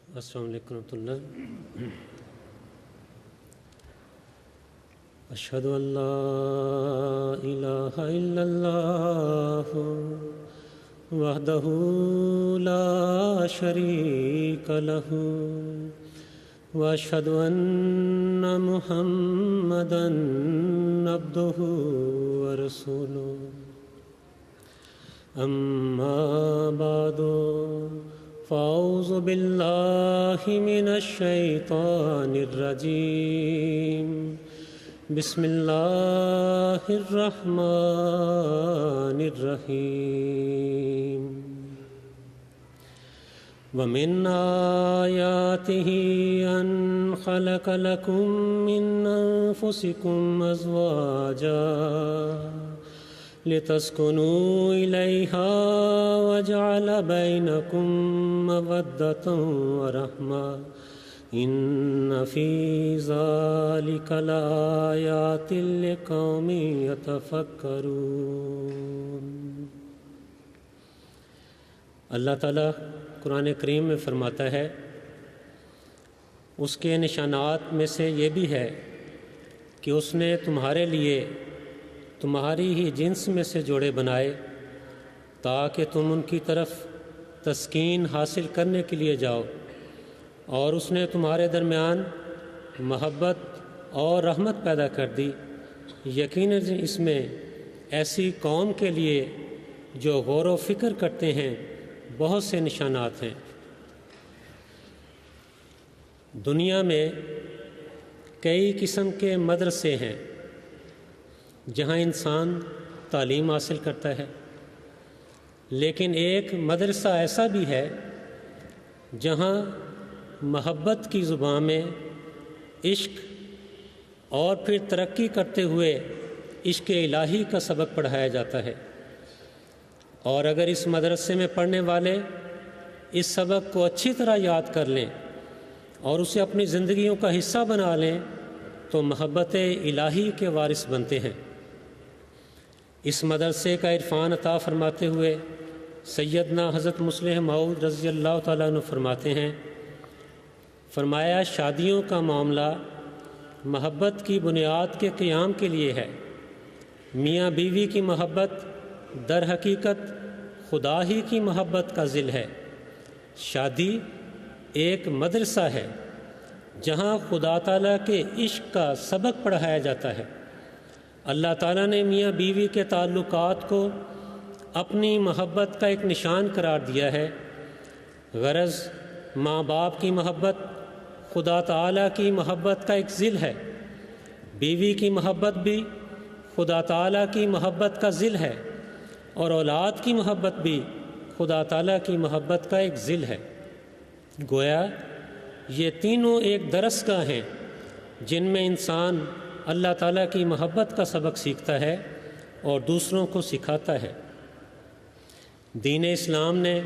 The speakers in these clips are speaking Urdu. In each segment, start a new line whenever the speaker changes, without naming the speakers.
السلام علیکم ورحمۃ اللہ۔ اشہد ان لا الہ الا اللہ وحدہ لا شریک لہ واشہد ان محمدا عبدہ ورسولہ۔ اما بعد فاعوذ باللہ من الشیطان الرجیم۔ بسم اللہ الرحمن الرحیم۔ ومن آیاتہ ان خلق لکم من انفسکم ازواجا لتسکنوا الیہا وجعل بینکم مودۃ ورحمۃ ان فی ذلک لآیات لقوم یتفکرون۔ اللہ تعالیٰ قرآن کریم میں فرماتا ہے اس کے نشانات میں سے یہ بھی ہے کہ اس نے تمہارے لیے تمہاری ہی جنس میں سے جوڑے بنائے تاکہ تم ان کی طرف تسکین حاصل کرنے کے لیے جاؤ، اور اس نے تمہارے درمیان محبت اور رحمت پیدا کر دی۔ یقیناً اس میں ایسی قوم کے لیے جو غور و فکر کرتے ہیں بہت سے نشانات ہیں۔ دنیا میں کئی قسم کے مدرسے ہیں جہاں انسان تعلیم حاصل کرتا ہے، لیکن ایک مدرسہ ایسا بھی ہے جہاں محبت کی زبان میں عشق اور پھر ترقی کرتے ہوئے عشق الہی کا سبق پڑھایا جاتا ہے، اور اگر اس مدرسے میں پڑھنے والے اس سبق کو اچھی طرح یاد کر لیں اور اسے اپنی زندگیوں کا حصہ بنا لیں تو محبت الہی کے وارث بنتے ہیں۔ اس مدرسے کا عرفان عطا فرماتے ہوئے سیدنا حضرت مسلم موعود رضی اللہ تعالیٰ عنہ فرماتے ہیں، فرمایا شادیوں کا معاملہ محبت کی بنیاد کے قیام کے لیے ہے۔ میاں بیوی کی محبت در حقیقت خدا ہی کی محبت کا ذل ہے۔ شادی ایک مدرسہ ہے جہاں خدا تعالیٰ کے عشق کا سبق پڑھایا جاتا ہے۔ اللہ تعالیٰ نے میاں بیوی کے تعلقات کو اپنی محبت کا ایک نشان قرار دیا ہے۔ غرض ماں باپ کی محبت خدا تعالیٰ کی محبت کا ایک ذل ہے، بیوی کی محبت بھی خدا تعالیٰ کی محبت کا ذل ہے، اور اولاد کی محبت بھی خدا تعالیٰ کی محبت کا ایک ذل ہے۔ گویا یہ تینوں ایک درسگاہ ہیں جن میں انسان اللہ تعالیٰ کی محبت کا سبق سیکھتا ہے اور دوسروں کو سکھاتا ہے۔ دین اسلام نے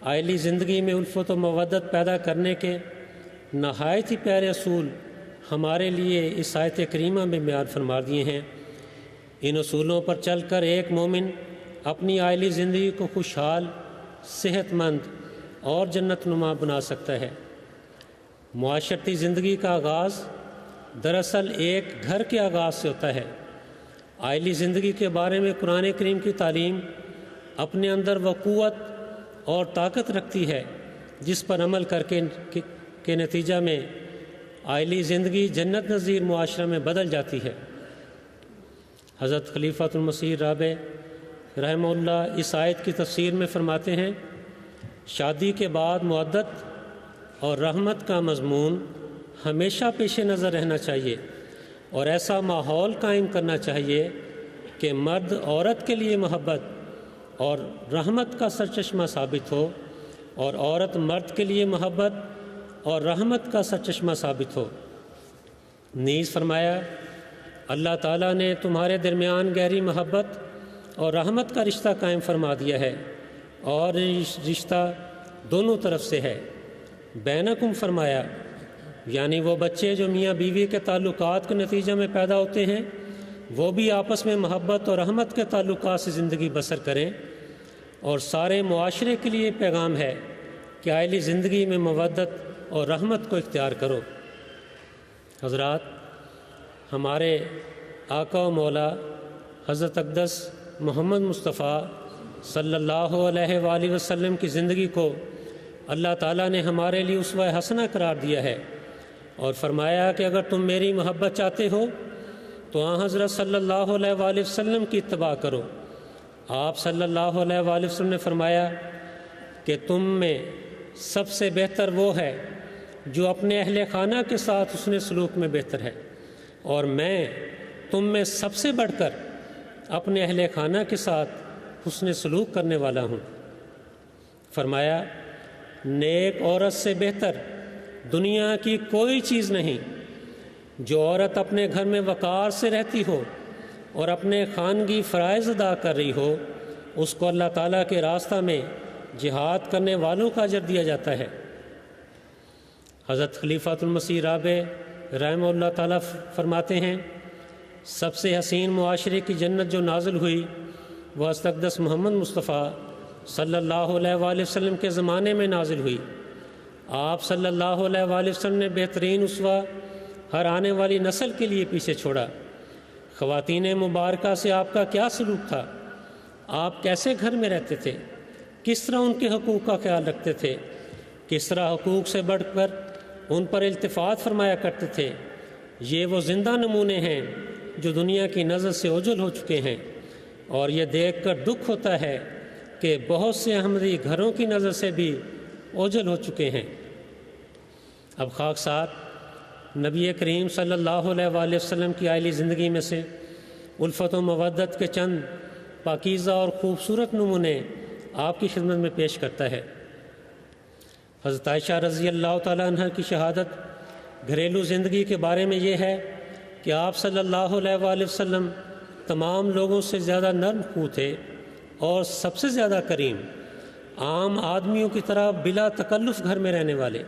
عائلی زندگی میں الفت و مودت پیدا کرنے کے نہایت ہی پیارے اصول ہمارے لیے اس آیت کریمہ میں بیان فرما دیے ہیں۔ ان اصولوں پر چل کر ایک مومن اپنی عائلی زندگی کو خوشحال، صحت مند اور جنت نما بنا سکتا ہے۔ معاشرتی زندگی کا آغاز دراصل ایک گھر کے آغاز سے ہوتا ہے۔ عائلی زندگی کے بارے میں قرآن کریم کی تعلیم اپنے اندر وہ قوت اور طاقت رکھتی ہے جس پر عمل کر کے نتیجہ میں عائلی زندگی جنت نظیر معاشرہ میں بدل جاتی ہے۔ حضرت خلیفۃ المسیح رابع رحمہ اللہ اس آیت کی تفسیر میں فرماتے ہیں، شادی کے بعد مودت اور رحمت کا مضمون ہمیشہ پیش نظر رہنا چاہیے، اور ایسا ماحول قائم کرنا چاہیے کہ مرد عورت کے لیے محبت اور رحمت کا سرچشمہ ثابت ہو، اور عورت مرد کے لیے محبت اور رحمت کا سرچشمہ ثابت ہو۔ نیز فرمایا اللہ تعالیٰ نے تمہارے درمیان گہری محبت اور رحمت کا رشتہ قائم فرما دیا ہے، اور رشتہ دونوں طرف سے ہے۔ بینکم فرمایا یعنی وہ بچے جو میاں بیوی کے تعلقات کے نتیجہ میں پیدا ہوتے ہیں وہ بھی آپس میں محبت اور رحمت کے تعلقات سے زندگی بسر کریں، اور سارے معاشرے کے لیے پیغام ہے کہ عائلی زندگی میں مودت اور رحمت کو اختیار کرو۔ حضرات، ہمارے آقا و مولا حضرت اقدس محمد مصطفیٰ صلی اللہ علیہ وآلہ وسلم کی زندگی کو اللہ تعالیٰ نے ہمارے لیے اسوہ حسنہ قرار دیا ہے اور فرمایا کہ اگر تم میری محبت چاہتے ہو تو آن حضرت صلی اللہ علیہ وآلہ وسلم کی اتباع کرو۔ آپ صلی اللہ علیہ وآلہ وسلم نے فرمایا کہ تم میں سب سے بہتر وہ ہے جو اپنے اہل خانہ کے ساتھ حسن سلوک میں بہتر ہے، اور میں تم میں سب سے بڑھ کر اپنے اہل خانہ کے ساتھ حسن سلوک کرنے والا ہوں۔ فرمایا نیک عورت سے بہتر دنیا کی کوئی چیز نہیں۔ جو عورت اپنے گھر میں وقار سے رہتی ہو اور اپنے خانگی فرائض ادا کر رہی ہو، اس کو اللہ تعالیٰ کے راستہ میں جہاد کرنے والوں کا اجر دیا جاتا ہے۔ حضرت خلیفۃ المسیح رابع رحمہ اللہ تعالیٰ فرماتے ہیں، سب سے حسین معاشرے کی جنت جو نازل ہوئی وہ حضرت اقدس محمد مصطفیٰ صلی اللہ علیہ وآلہ وسلم کے زمانے میں نازل ہوئی۔ آپ صلی اللہ علیہ وآلہ وسلم نے بہترین اسوہ ہر آنے والی نسل کے لیے پیچھے چھوڑا۔ خواتین مبارکہ سے آپ کا کیا سلوک تھا؟ آپ کیسے گھر میں رہتے تھے؟ کس طرح ان کے حقوق کا خیال رکھتے تھے؟ کس طرح حقوق سے بڑھ کر ان پر التفات فرمایا کرتے تھے؟ یہ وہ زندہ نمونے ہیں جو دنیا کی نظر سے اوجھل ہو چکے ہیں، اور یہ دیکھ کر دکھ ہوتا ہے کہ بہت سے احمدی گھروں کی نظر سے بھی اوجھل ہو چکے ہیں۔ اب خاکسار نبی کریم صلی اللہ علیہ وآلہ وسلم کی عائلی زندگی میں سے الفت و مودت کے چند پاکیزہ اور خوبصورت نمونے آپ کی خدمت میں پیش کرتا ہے۔ حضرت عائشہ رضی اللہ تعالیٰ عنہ کی شہادت گھریلو زندگی کے بارے میں یہ ہے کہ آپ صلی اللہ علیہ وآلہ وسلم تمام لوگوں سے زیادہ نرم خو تھے اور سب سے زیادہ کریم، عام آدمیوں کی طرح بلا تکلف گھر میں رہنے والے۔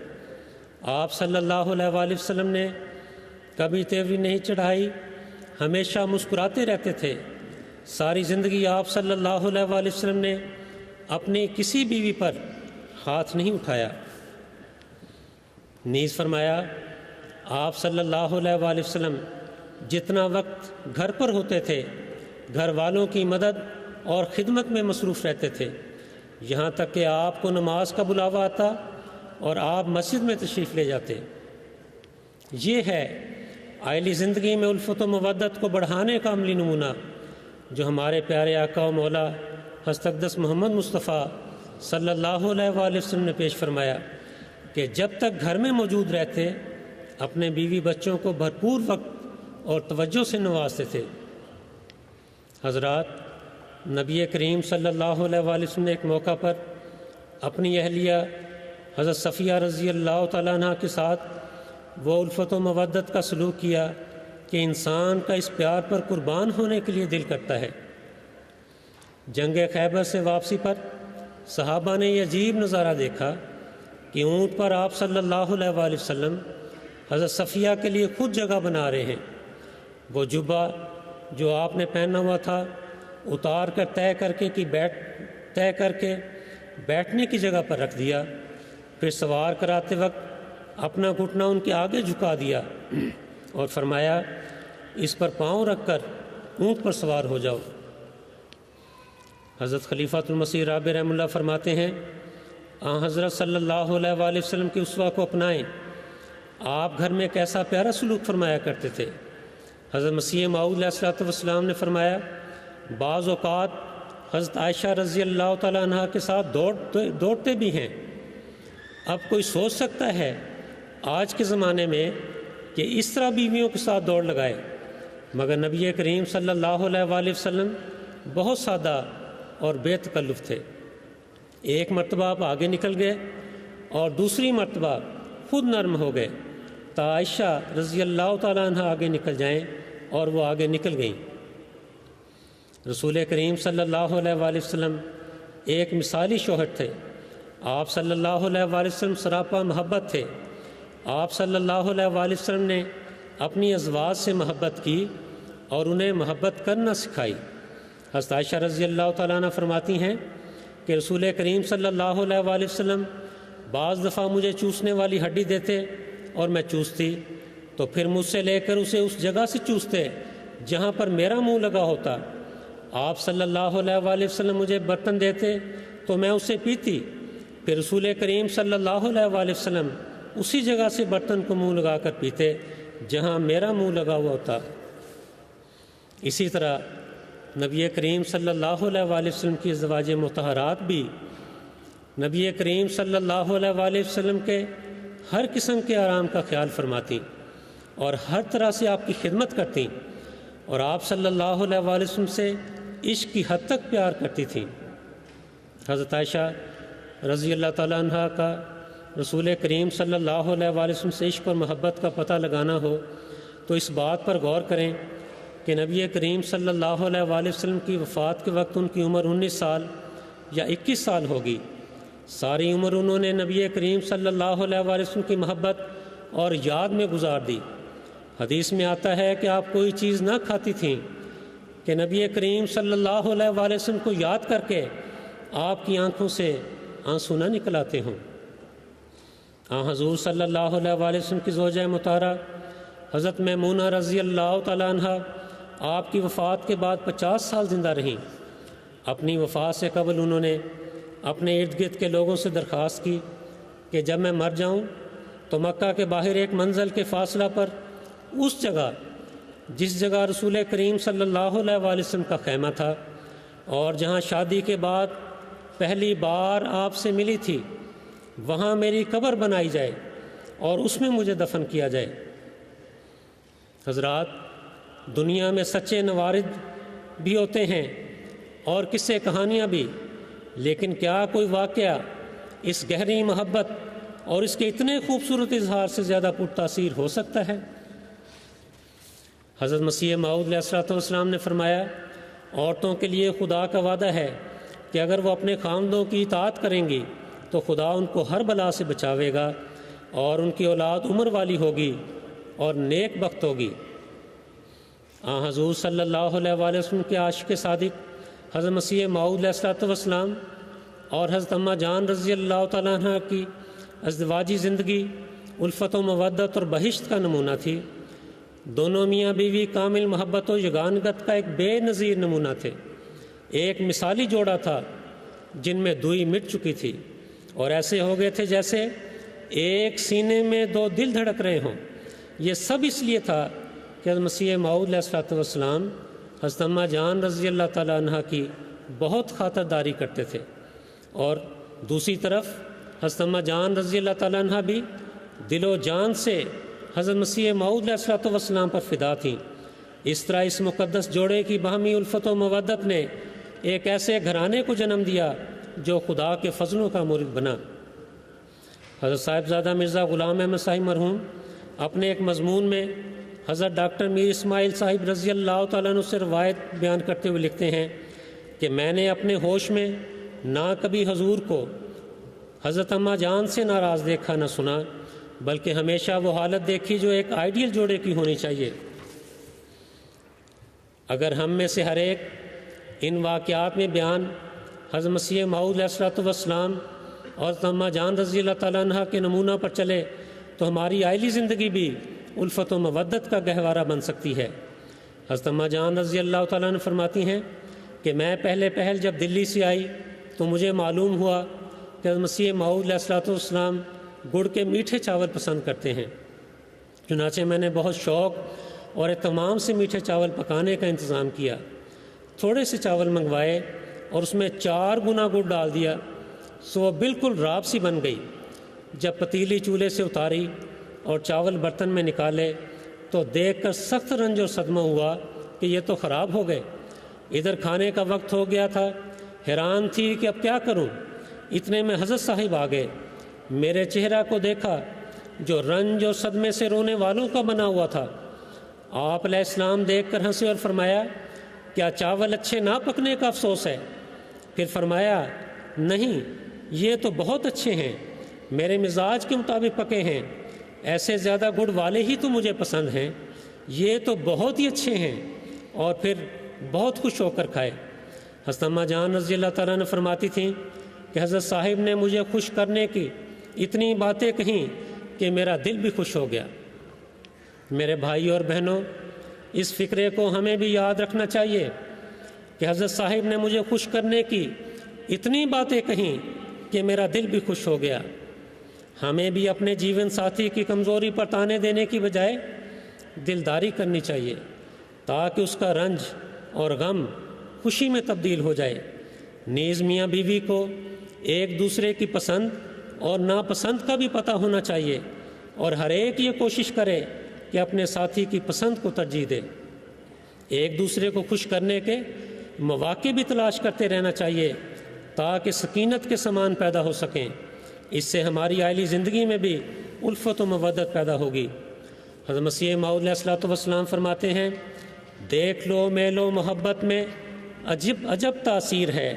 آپ صلی اللہ علیہ وآلہ وسلم نے کبھی تیوری نہیں چڑھائی، ہمیشہ مسکراتے رہتے تھے۔ ساری زندگی آپ صلی اللہ علیہ وآلہ وسلم نے اپنی کسی بیوی پر ہاتھ نہیں اٹھایا۔ نیز فرمایا آپ صلی اللہ علیہ وآلہ وسلم جتنا وقت گھر پر ہوتے تھے گھر والوں کی مدد اور خدمت میں مصروف رہتے تھے، یہاں تک کہ آپ کو نماز کا بلاوا آتا اور آپ مسجد میں تشریف لے جاتے۔ یہ ہے عائلی زندگی میں الفت و مودت کو بڑھانے کا عملی نمونہ جو ہمارے پیارے آقا و مولا حضرت اقدس محمد مصطفیٰ صلی اللہ علیہ وآلہ وسلم نے پیش فرمایا کہ جب تک گھر میں موجود رہتے اپنے بیوی بچوں کو بھرپور وقت اور توجہ سے نوازتے تھے۔ حضرات، نبی کریم صلی اللہ علیہ وآلہ وسلم نے ایک موقع پر اپنی اہلیہ حضرت صفیہ رضی اللہ تعالیٰ عنہ کے ساتھ وہ الفت و مودت کا سلوک کیا کہ انسان کا اس پیار پر قربان ہونے کے لیے دل کرتا ہے۔ جنگ خیبر سے واپسی پر صحابہ نے یہ عجیب نظارہ دیکھا کہ اونٹ پر آپ صلی اللہ علیہ وآلہ وسلم حضرت صفیہ کے لیے خود جگہ بنا رہے ہیں۔ وہ جبہ جو آپ نے پہنا ہوا تھا اتار کر طے کر کے بیٹھنے کی جگہ پر رکھ دیا، پھر سوار کراتے وقت اپنا گھٹنا ان کے آگے جھکا دیا اور فرمایا اس پر پاؤں رکھ کر اونٹ پر سوار ہو جاؤ۔ حضرت خلیفۃ المسیح رابع رحمہ اللہ فرماتے ہیں، حضرت صلی اللہ علیہ وآلہ وسلم کی اسوہ کو اپنائیں۔ آپ گھر میں کیسا پیارا سلوک فرمایا کرتے تھے۔ حضرت مسیح موعود علیہ الصلوۃ والسلام نے فرمایا بعض اوقات حضرت عائشہ رضی اللہ تعالیٰ عنہ کے ساتھ دوڑتے بھی ہیں۔ اب کوئی سوچ سکتا ہے آج کے زمانے میں کہ اس طرح بیویوں کے ساتھ دوڑ لگائے، مگر نبی کریم صلی اللہ علیہ وآلہ وسلم بہت سادہ اور بے تکلف تھے۔ ایک مرتبہ آپ آگے نکل گئے اور دوسری مرتبہ خود نرم ہو گئے تا عائشہ رضی اللہ تعالیٰ عنہ آگے نکل جائیں، اور وہ آگے نکل گئیں۔ رسول کریم صلی اللہ علیہ وآلہ وسلم ایک مثالی شوہر تھے۔ آپ صلی اللہ علیہ وآلہ وسلم سراپا محبت تھے۔ آپ صلی اللہ علیہ وآلہ وسلم نے اپنی ازواج سے محبت کی اور انہیں محبت کرنا سکھائی۔ حضرت عائشہ رضی اللہ تعالیٰ عنہ فرماتی ہیں کہ رسول کریم صلی اللہ علیہ وآلہ وسلم بعض دفعہ مجھے چوسنے والی ہڈی دیتے اور میں چوستی، تو پھر مجھ سے لے کر اسے اس جگہ سے چوستے جہاں پر میرا منہ لگا ہوتا۔ آپ صلی اللہ علیہ وآلہ وسلم مجھے برتن دیتے تو میں اسے پیتی، پھر رسول کریم صلی اللہ علیہ وآلہ وسلم اسی جگہ سے برتن کو منہ لگا کر پیتے جہاں میرا منہ لگا ہوا ہوتا۔ اسی طرح نبی کریم صلی اللہ علیہ وآلہ وسلم کی ازواج مطہرات بھی نبی کریم صلی اللہ علیہ وآلہ وسلم کے ہر قسم کے آرام کا خیال فرماتی اور ہر طرح سے آپ کی خدمت کرتی، اور آپ صلی اللہ علیہ وآلہ وسلم سے عشق کی حد تک پیار کرتی تھیں۔ حضرت عائشہ رضی اللہ تعالیٰ عنہ کا رسول کریم صلی اللہ علیہ وآلہ وسلم سے عشق اور محبت کا پتہ لگانا ہو تو اس بات پر غور کریں کہ نبی کریم صلی اللہ علیہ وآلہ وسلم کی وفات کے وقت ان کی عمر 19 سال یا 21 سال ہوگی۔ ساری عمر انہوں نے نبی کریم صلی اللہ علیہ وآلہ وسلم کی محبت اور یاد میں گزار دی۔ حدیث میں آتا ہے کہ آپ کوئی چیز نہ کھاتی تھیں کہ نبی کریم صلی اللہ علیہ وآلہ وسلم کو یاد کر کے آپ کی آنکھوں سے آنسو نہ نکل آتے ہوں۔ حضور صلی اللہ علیہ وآلہ وسلم کی زوجہ مطہرہ حضرت میمونہ رضی اللہ تعالیٰ عنہ آپ کی وفات کے بعد 50 سال زندہ رہیں۔ اپنی وفات سے قبل انہوں نے اپنے ارد گرد کے لوگوں سے درخواست کی کہ جب میں مر جاؤں تو مکہ کے باہر ایک منزل کے فاصلہ پر اس جگہ جس جگہ رسول کریم صلی اللہ علیہ وآلہ وسلم کا خیمہ تھا اور جہاں شادی کے بعد پہلی بار آپ سے ملی تھی، وہاں میری قبر بنائی جائے اور اس میں مجھے دفن کیا جائے۔ حضرات، دنیا میں سچے نوارد بھی ہوتے ہیں اور قصے کہانیاں بھی، لیکن کیا کوئی واقعہ اس گہری محبت اور اس کے اتنے خوبصورت اظہار سے زیادہ پرتاثیر ہو سکتا ہے؟ حضرت مسیح موعود علیہ الصلوۃ والسلام نے فرمایا، عورتوں کے لیے خدا کا وعدہ ہے کہ اگر وہ اپنے خاندوں کی اطاعت کریں گی تو خدا ان کو ہر بلا سے بچاوے گا اور ان کی اولاد عمر والی ہوگی اور نیک بخت ہوگی۔ حضور صلی اللہ علیہ وآلہ وسلم کے عاشق صادق حضرت مسیح موعود علیہ الصلوۃ والسلام اور حضرت اماں جان رضی اللہ تعالیٰ عنہ کی ازدواجی زندگی الفت و مودت اور بہشت کا نمونہ تھی۔ دونوں میاں بیوی کامل محبت و یگانگت کا ایک بے نظیر نمونہ تھے۔ ایک مثالی جوڑا تھا جن میں دوئی مٹ چکی تھی اور ایسے ہو گئے تھے جیسے ایک سینے میں دو دل دھڑک رہے ہوں۔ یہ سب اس لیے تھا کہ حضرت مسیح موعود علیہ الصلوۃ والسلام حضرت اماں جان رضی اللہ تعالیٰ عنہ کی بہت خاطرداری کرتے تھے، اور دوسری طرف حضرت اماں جان رضی اللہ تعالیٰ عنہ بھی دل و جان سے حضرت مسیح موعود علیہ الصلوۃ والسلام پر فدا تھیں۔ اس طرح اس مقدس جوڑے کی باہمی الفت و مودت نے ایک ایسے گھرانے کو جنم دیا جو خدا کے فضلوں کا مورد بنا۔ حضرت صاحبزادہ مرزا غلام احمد صاحب مرحوم اپنے ایک مضمون میں حضرت ڈاکٹر میر اسماعیل صاحب رضی اللہ تعالیٰ عنہ سے روایت بیان کرتے ہوئے لکھتے ہیں کہ میں نے اپنے ہوش میں نہ کبھی حضور کو حضرت اماں جان سے ناراض دیکھا نہ سنا، بلکہ ہمیشہ وہ حالت دیکھی جو ایک آئیڈیل جوڑے کی ہونی چاہیے۔ اگر ہم میں سے ہر ایک ان واقعات میں بیان حضرت مسیح موعود علیہ الصلوۃ والسلام اور حضرت اماں جان رضی اللہ تعالیٰ عنہ کے نمونہ پر چلے تو ہماری عائلی زندگی بھی الفت و مودت کا گہوارہ بن سکتی ہے۔ حضرت اماں جان رضی اللہ تعالیٰ عنہ فرماتی ہیں کہ میں پہل جب دلی سے آئی تو مجھے معلوم ہوا کہ حضرت مسیح موعود علیہ الصلوۃ والسلام گڑ کے میٹھے چاول پسند کرتے ہیں، چنانچہ میں نے بہت شوق اور اہتمام سے میٹھے چاول پکانے کا انتظام کیا۔ تھوڑے سے چاول منگوائے اور اس میں 4 گنا گڑ ڈال دیا، سو وہ بالکل راب سی بن گئی۔ جب پتیلی چولہے سے اتاری اور چاول برتن میں نکالے تو دیکھ کر سخت رنج اور صدمہ ہوا کہ یہ تو خراب ہو گئے۔ ادھر کھانے کا وقت ہو گیا تھا، حیران تھی کہ اب کیا کروں۔ اتنے میں حضرت صاحب آ گئے، میرے چہرہ کو دیکھا جو رنج اور صدمے سے رونے والوں کا بنا ہوا تھا۔ آپ علیہ السلام دیکھ کر ہنسے اور فرمایا، کیا چاول اچھے نہ پکنے کا افسوس ہے؟ پھر فرمایا، نہیں، یہ تو بہت اچھے ہیں، میرے مزاج کے مطابق پکے ہیں، ایسے زیادہ گڑ والے ہی تو مجھے پسند ہیں، یہ تو بہت ہی اچھے ہیں، اور پھر بہت خوش ہو کر کھائے۔ حضرت اماں جان رضی اللہ تعالیٰ نے فرماتی تھیں کہ حضرت صاحب نے مجھے خوش کرنے کی اتنی باتیں کہیں کہ میرا دل بھی خوش ہو گیا۔ میرے بھائی اور بہنوں، اس فکرے کو ہمیں بھی یاد رکھنا چاہیے کہ حضرت صاحب نے مجھے خوش کرنے کی اتنی باتیں کہیں کہ میرا دل بھی خوش ہو گیا۔ ہمیں بھی اپنے جیون ساتھی کی کمزوری پر تانے دینے کی بجائے دلداری کرنی چاہیے تاکہ اس کا رنج اور غم خوشی میں تبدیل ہو جائے۔ نیز میاں بیوی کو ایک دوسرے کی پسند اور ناپسند کا بھی پتہ ہونا چاہیے اور ہر ایک یہ کوشش کرے کہ اپنے ساتھی کی پسند کو ترجیح دے۔ ایک دوسرے کو خوش کرنے کے مواقع بھی تلاش کرتے رہنا چاہیے تاکہ سکینت کے سامان پیدا ہو سکیں۔ اس سے ہماری عائلی زندگی میں بھی الفت و مودت پیدا ہوگی۔ حضرت مسیح موعود علیہ الصلوۃ والسلام فرماتے ہیں، دیکھ لو میل و محبت میں عجب تاثیر ہے،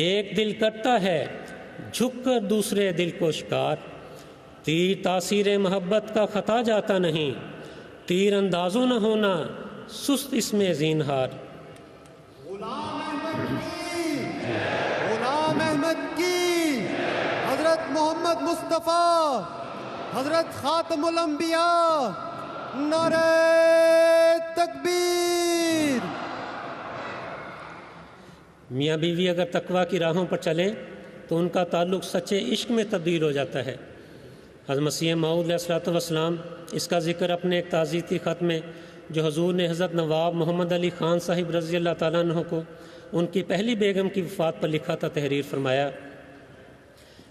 ایک دل کرتا ہے جھک کر دوسرے دل کو شکار، تیر تاثیر محبت کا خطا جاتا نہیں، تیر اندازو نہ ہونا سست اس میں زینہار۔
غلام احمد کی حضرت محمد مصطفیٰ حضرت خاتم الانبیاء، نعرہ تکبیر۔
میاں بیوی اگر تقویٰ کی راہوں پر چلیں تو ان کا تعلق سچے عشق میں تبدیل ہو جاتا ہے۔ حضرت مسیح موعود علیہ الصلوۃ والسلام اس کا ذکر اپنے ایک تعزیتی خط میں جو حضور نے حضرت نواب محمد علی خان صاحب رضی اللہ تعالیٰ عنہ کو ان کی پہلی بیگم کی وفات پر لکھا تھا تحریر فرمایا،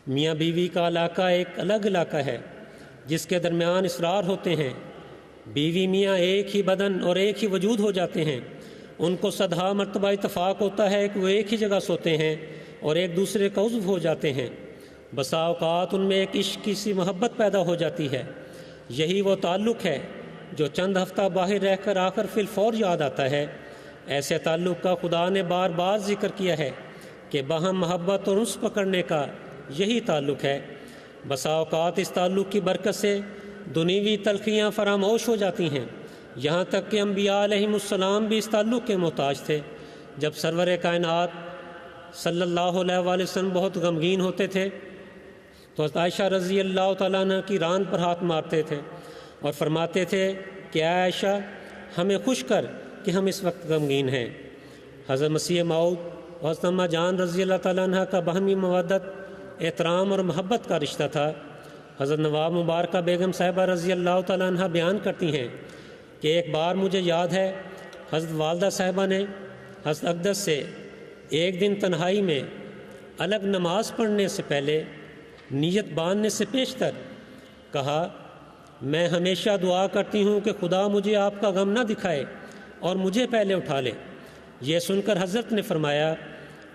میاں بیوی کا علاقہ ایک الگ علاقہ ہے جس کے درمیان اسرار ہوتے ہیں۔ بیوی میاں ایک ہی بدن اور ایک ہی وجود ہو جاتے ہیں، ان کو صدہا مرتبہ اتفاق ہوتا ہے کہ وہ ایک ہی جگہ سوتے ہیں اور ایک دوسرے کا عضو ہو جاتے ہیں۔ بسا اوقات ان میں ایک عشق کی سی محبت پیدا ہو جاتی ہے۔ یہی وہ تعلق ہے جو چند ہفتہ باہر رہ کر آخر فی الفور یاد آتا ہے۔ ایسے تعلق کا خدا نے بار بار ذکر کیا ہے کہ باہم محبت اور انس پکڑنے کا یہی تعلق ہے۔ بسا اوقات اس تعلق کی برکت سے دنیوی تلخیاں فراموش ہو جاتی ہیں، یہاں تک کہ انبیاء علیہم السلام بھی اس تعلق کے محتاج تھے۔ جب سرور کائنات صلی اللہ علیہ وآلہ وسلم بہت غمگین ہوتے تھے تو حضرت عائشہ رضی اللہ تعالیٰ عنہ کی ران پر ہاتھ مارتے تھے اور فرماتے تھے کہ اے عائشہ ہمیں خوش کر کہ ہم اس وقت غمگین ہیں۔ حضرت مسیح موعود اور حضرت اماں جان رضی اللہ تعالیٰ عنہ کا باہمی مودت، احترام اور محبت کا رشتہ تھا۔ حضرت نواب مبارکہ بیگم صاحبہ رضی اللہ تعالیٰ عنہ بیان کرتی ہیں کہ ایک بار مجھے یاد ہے حضرت والدہ صاحبہ نے حضرت اقدس سے ایک دن تنہائی میں الگ نماز پڑھنے سے پہلے نیت باندھنے سے پیشتر کہا، میں ہمیشہ دعا کرتی ہوں کہ خدا مجھے آپ کا غم نہ دکھائے اور مجھے پہلے اٹھا لے۔ یہ سن کر حضرت نے فرمایا،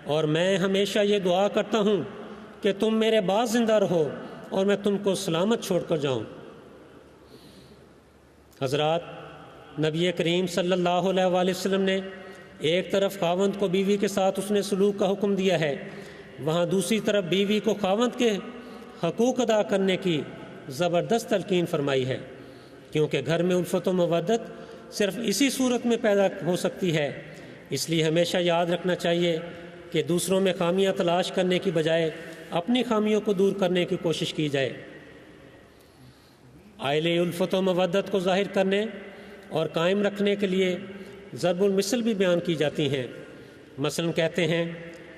اور میں ہمیشہ یہ دعا کرتا ہوں کہ تم میرے بعد زندہ رہو اور میں تم کو سلامت چھوڑ کر جاؤں۔ حضرات، نبی کریم صلی اللہ علیہ وآلہ وسلم نے ایک طرف خاوند کو بیوی کے ساتھ اس نے سلوک کا حکم دیا ہے، وہاں دوسری طرف بیوی کو خاوند کے حقوق ادا کرنے کی زبردست تلقین فرمائی ہے، کیونکہ گھر میں الفت و مودت صرف اسی صورت میں پیدا ہو سکتی ہے۔ اس لیے ہمیشہ یاد رکھنا چاہیے کہ دوسروں میں خامیاں تلاش کرنے کی بجائے اپنی خامیوں کو دور کرنے کی کوشش کی جائے۔ عائلی الفت و مودت کو ظاہر کرنے اور قائم رکھنے کے لیے ضرب المثل بھی بیان کی جاتی ہیں۔ مثلا کہتے ہیں،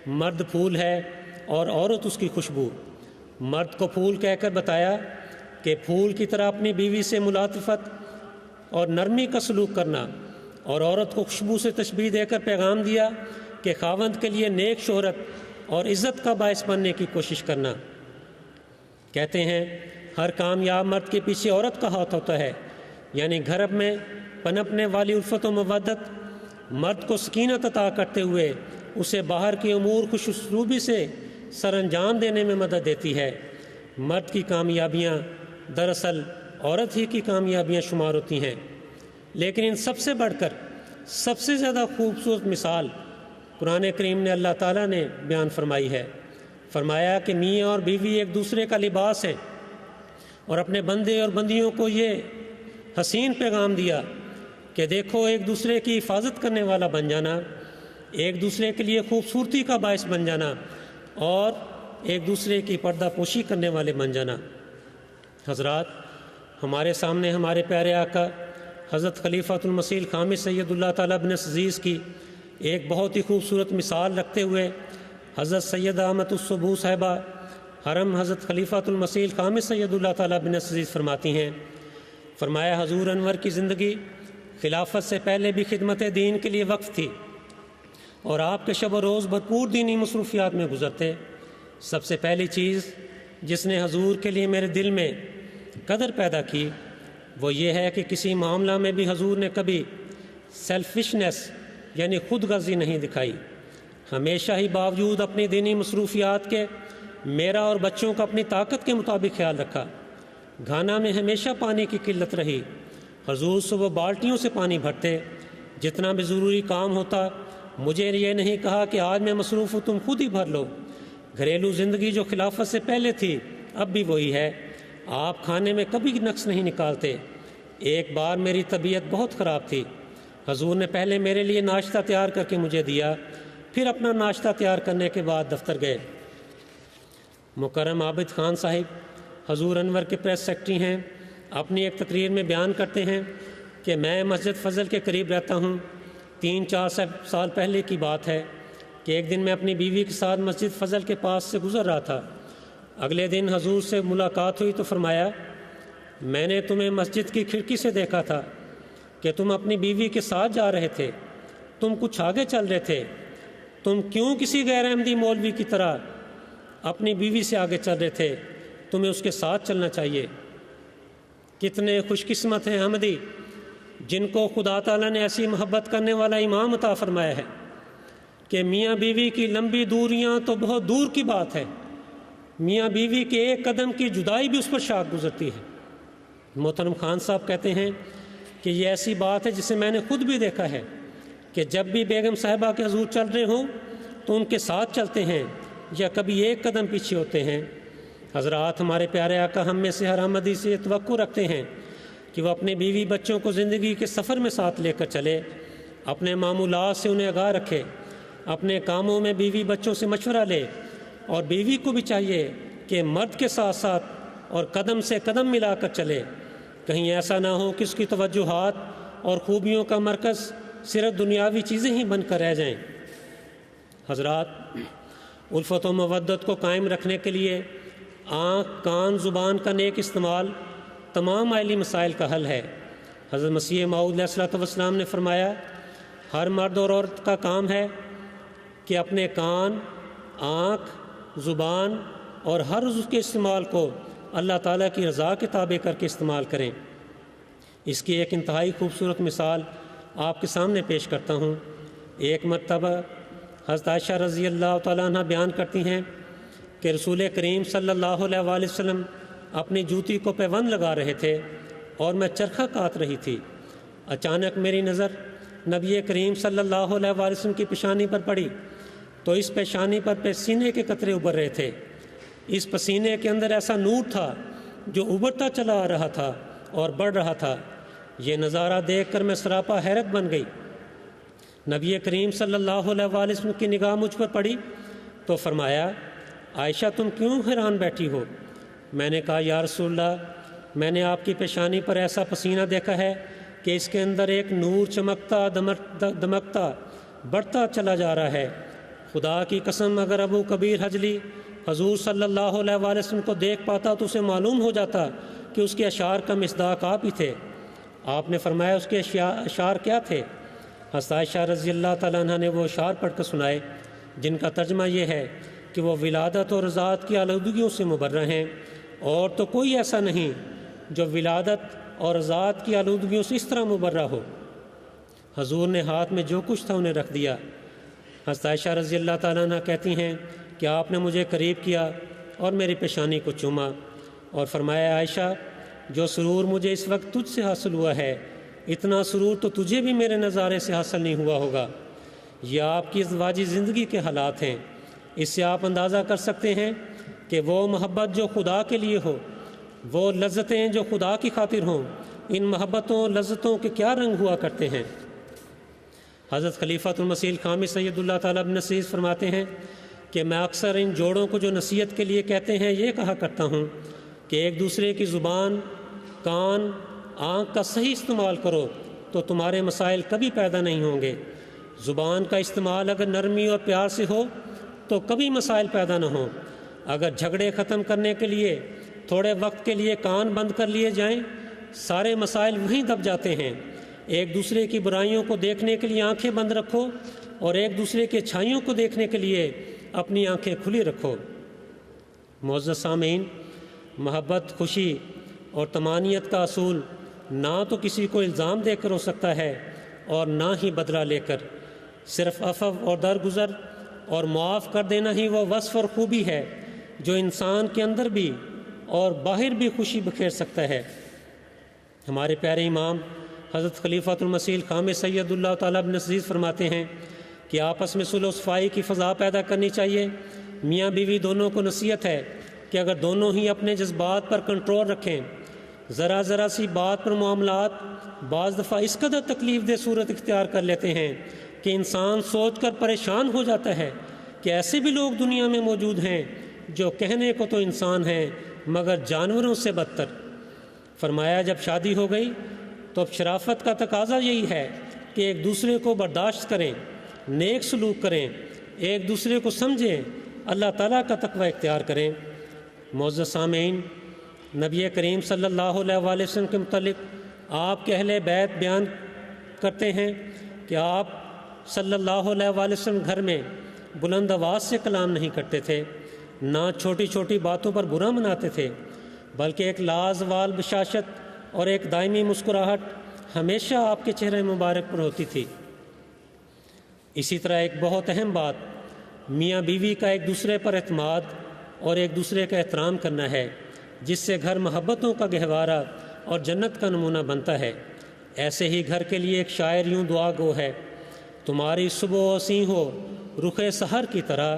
مرد پھول ہے اور عورت اس کی خوشبو۔ مرد کو پھول کہہ کر بتایا کہ پھول کی طرح اپنی بیوی سے ملاطفت اور نرمی کا سلوک کرنا، اور عورت کو خوشبو سے تشبیہ دے کر پیغام دیا کہ خاوند کے لیے نیک شہرت اور عزت کا باعث بننے کی کوشش کرنا۔ کہتے ہیں، ہر کامیاب مرد کے پیچھے عورت کا ہاتھ ہوتا ہے، یعنی گھر میں پنپنے والی الفت و مودت مرد کو سکینت عطا کرتے ہوئے اسے باہر کے امور خوش اسلوبی سے سر انجام دینے میں مدد دیتی ہے۔ مرد کی کامیابیاں دراصل عورت ہی کی کامیابیاں شمار ہوتی ہیں، لیکن ان سب سے بڑھ کر سب سے زیادہ خوبصورت مثال قرآن کریم نے اللہ تعالیٰ نے بیان فرمائی ہے۔ فرمایا کہ میاں اور بیوی ایک دوسرے کا لباس ہیں، اور اپنے بندے اور بندیوں کو یہ حسین پیغام دیا کہ دیکھو، ایک دوسرے کی حفاظت کرنے والا بن جانا، ایک دوسرے کے لیے خوبصورتی کا باعث بن جانا، اور ایک دوسرے کی پردہ پوشی کرنے والے بن جانا۔ حضرات، ہمارے سامنے ہمارے پیارے آقا حضرت خلیفۃ المسیح الخامس سید اللہ تعالیٰ بن عزیز کی ایک بہت ہی خوبصورت مثال رکھتے ہوئے حضرت سید احمد الصبوح صاحبہ حرم حضرت خلیفۃ المسیح الخامس سید اللہ تعالیٰ بن عزیز فرماتی ہیں، فرمایا حضور انور کی زندگی خلافت سے پہلے بھی خدمت دین کے لیے وقف تھی اور آپ کے شب و روز بھرپور دینی مصروفیات میں گزرتے۔ سب سے پہلی چیز جس نے حضور کے لیے میرے دل میں قدر پیدا کی وہ یہ ہے کہ کسی معاملہ میں بھی حضور نے کبھی سیلفشنس یعنی خود غرضی نہیں دکھائی۔ ہمیشہ ہی باوجود اپنی دینی مصروفیات کے میرا اور بچوں کا اپنی طاقت کے مطابق خیال رکھا۔ گھانا میں ہمیشہ پانی کی قلت رہی، حضور صبح بالٹیوں سے پانی بھرتے۔ جتنا بھی ضروری کام ہوتا مجھے یہ نہیں کہا کہ آج میں مصروف ہوں تم خود ہی بھر لو۔ گھریلو زندگی جو خلافت سے پہلے تھی اب بھی وہی ہے، آپ کھانے میں کبھی نقص نہیں نکالتے۔ ایک بار میری طبیعت بہت خراب تھی، حضور نے پہلے میرے لیے ناشتہ تیار کر کے مجھے دیا، پھر اپنا ناشتہ تیار کرنے کے بعد دفتر گئے۔ مکرم عابد خان صاحب حضور انور کے پریس سیکرٹری ہیں، اپنی ایک تقریر میں بیان کرتے ہیں کہ میں مسجد فضل کے قریب رہتا ہوں۔ 3-4 سال پہلے کی بات ہے کہ ایک دن میں اپنی بیوی کے ساتھ مسجد فضل کے پاس سے گزر رہا تھا۔ اگلے دن حضور سے ملاقات ہوئی تو فرمایا، میں نے تمہیں مسجد کی کھڑکی سے دیکھا تھا کہ تم اپنی بیوی کے ساتھ جا رہے تھے، تم کچھ آگے چل رہے تھے، تم کیوں کسی غیر احمدی مولوی کی طرح اپنی بیوی سے آگے چل رہے تھے؟ تمہیں اس کے ساتھ چلنا چاہیے۔ کتنے خوش قسمت ہیں احمدی جن کو خدا تعالیٰ نے ایسی محبت کرنے والا امام عطا فرمایا ہے کہ میاں بیوی کی لمبی دوریاں تو بہت دور کی بات ہے، میاں بیوی کے ایک قدم کی جدائی بھی اس پر شاک گزرتی ہے۔ محترم خان صاحب کہتے ہیں کہ یہ ایسی بات ہے جسے میں نے خود بھی دیکھا ہے کہ جب بھی بیگم صاحبہ کے حضور چل رہے ہوں تو ان کے ساتھ چلتے ہیں یا کبھی ایک قدم پیچھے ہوتے ہیں۔ حضرات، ہمارے پیارے آقا ہم میں سے ہر احمدی سے یہ توقع رکھتے ہیں کہ وہ اپنے بیوی بچوں کو زندگی کے سفر میں ساتھ لے کر چلے، اپنے معمولات سے انہیں آگاہ رکھے، اپنے کاموں میں بیوی بچوں سے مشورہ لے، اور بیوی کو بھی چاہیے کہ مرد کے ساتھ ساتھ اور قدم سے قدم ملا کر چلے۔ کہیں ایسا نہ ہو کہ اس کی توجہات اور خوبیوں کا مرکز صرف دنیاوی چیزیں ہی بن کر رہ جائیں۔ حضرات، الفت و مودت کو قائم رکھنے کے لیے آنکھ، کان، زبان کا نیک استعمال تمام عائلی مسائل کا حل ہے۔ حضرت مسیح موعود علیہ الصلوۃ والسلام نے فرمایا، ہر مرد اور عورت کا کام ہے کہ اپنے کان، آنکھ، زبان اور ہر عضو کے استعمال کو اللہ تعالیٰ کی رضا کے تابع کر کے استعمال کریں۔ اس کی ایک انتہائی خوبصورت مثال آپ کے سامنے پیش کرتا ہوں۔ ایک مرتبہ حضرت عائشہ رضی اللہ تعالیٰ عنہ بیان کرتی ہیں کہ رسول کریم صلی اللہ علیہ وآلہ وسلم اپنی جوتی کو پیوند لگا رہے تھے اور میں چرخہ کاٹ رہی تھی۔ اچانک میری نظر نبی کریم صلی اللہ علیہ وآلہ وسلم کی پیشانی پر پڑی تو اس پیشانی پر پسینے کے قطرے ابھر رہے تھے۔ اس پسینے کے اندر ایسا نور تھا جو ابھرتا چلا آ رہا تھا اور بڑھ رہا تھا۔ یہ نظارہ دیکھ کر میں سراپا حیرت بن گئی۔ نبی کریم صلی اللہ علیہ وآلہ وسلم کی نگاہ مجھ پر پڑی تو فرمایا، عائشہ تم کیوں حیران بیٹھی ہو؟ میں نے کہا، یا رسول اللہ، میں نے آپ کی پیشانی پر ایسا پسینہ دیکھا ہے کہ اس کے اندر ایک نور چمکتا دمکتا بڑھتا چلا جا رہا ہے۔ خدا کی قسم اگر ابو کبیر حجلی حضور صلی اللہ علیہ وآلہ وسلم کو دیکھ پاتا تو اسے معلوم ہو جاتا کہ اس کے اشعار کا مصداق آپ ہی تھے۔ آپ نے فرمایا، اس کے اشعار کیا تھے؟ حضرت عائشہ رضی اللہ تعالیٰ عنہ نے وہ اشعار پڑھ کر سنائے جن کا ترجمہ یہ ہے کہ وہ ولادت اور رضاعت کی آلودگیوں سے مبرہ ہیں، اور تو کوئی ایسا نہیں جو ولادت اور رضاعت کی آلودگیوں سے اس طرح مبرہ ہو۔ حضور نے ہاتھ میں جو کچھ تھا انہیں رکھ دیا۔ حضرت عائشہ رضی اللہ تعالیٰ عنہ کہتی ہیں کہ آپ نے مجھے قریب کیا اور میری پیشانی کو چوما اور فرمایا، عائشہ، جو سرور مجھے اس وقت تجھ سے حاصل ہوا ہے، اتنا سرور تو تجھے بھی میرے نظارے سے حاصل نہیں ہوا ہوگا۔ یہ آپ کی ازدواجی زندگی کے حالات ہیں۔ اس سے آپ اندازہ کر سکتے ہیں کہ وہ محبت جو خدا کے لیے ہو، وہ لذتیں جو خدا کی خاطر ہوں، ان محبتوں لذتوں کے کیا رنگ ہوا کرتے ہیں۔ حضرت خلیفۃ المسیح الخامس سید اللہ تعالیٰ بن عزیز فرماتے ہیں کہ میں اکثر ان جوڑوں کو جو نصیحت کے لیے کہتے ہیں یہ کہا کرتا ہوں کہ ایک دوسرے کی زبان، کان، آنکھ کا صحیح استعمال کرو تو تمہارے مسائل کبھی پیدا نہیں ہوں گے۔ زبان کا استعمال اگر نرمی اور پیار سے ہو تو کبھی مسائل پیدا نہ ہوں۔ اگر جھگڑے ختم کرنے کے لیے تھوڑے وقت کے لیے کان بند کر لیے جائیں، سارے مسائل وہیں دب جاتے ہیں۔ ایک دوسرے کی برائیوں کو دیکھنے کے لیے آنکھیں بند رکھو اور ایک دوسرے کی اچھائیوں کو دیکھنے کے لیے اپنی آنکھیں کھلی رکھو۔ معزز سامعین، محبت، خوشی اور طمانینت کا اصول نہ تو کسی کو الزام دے کر ہو سکتا ہے اور نہ ہی بدلہ لے کر۔ صرف عفو اور درگزر اور معاف کر دینا ہی وہ وصف اور خوبی ہے جو انسان کے اندر بھی اور باہر بھی خوشی بکھیر سکتا ہے۔ ہمارے پیارے امام حضرت خلیفۃ المسیح خامس سید اللہ تعالیٰ بن عزیز فرماتے ہیں کہ آپس میں صلح و صفائی کی فضا پیدا کرنی چاہیے۔ میاں بیوی دونوں کو نصیحت ہے کہ اگر دونوں ہی اپنے جذبات پر کنٹرول رکھیں، ذرا ذرا سی بات پر معاملات بعض دفعہ اس قدر تکلیف دہ صورت اختیار کر لیتے ہیں کہ انسان سوچ کر پریشان ہو جاتا ہے کہ ایسے بھی لوگ دنیا میں موجود ہیں جو کہنے کو تو انسان ہیں مگر جانوروں سے بدتر۔ فرمایا جب شادی ہو گئی تو اب شرافت کا تقاضا یہی ہے کہ ایک دوسرے کو برداشت کریں، نیک سلوک کریں، ایک دوسرے کو سمجھیں، اللہ تعالیٰ کا تقوی اختیار کریں۔ معزز سامعین، نبی کریم صلی اللہ علیہ وآلہ وسلم کے متعلق آپ کے اہل بیت بیان کرتے ہیں کہ آپ صلی اللہ علیہ وآلہ وسلم گھر میں بلند آواز سے کلام نہیں کرتے تھے، نہ چھوٹی چھوٹی باتوں پر برا مناتے تھے، بلکہ ایک لازوال بشاشت اور ایک دائمی مسکراہٹ ہمیشہ آپ کے چہرے مبارک پر ہوتی تھی۔ اسی طرح ایک بہت اہم بات میاں بیوی کا ایک دوسرے پر اعتماد اور ایک دوسرے کا احترام کرنا ہے، جس سے گھر محبتوں کا گہوارہ اور جنت کا نمونہ بنتا ہے۔ ایسے ہی گھر کے لیے ایک شاعر یوں دعا گو ہے: تمہاری صبح وسیع ہو رخ سحر کی طرح،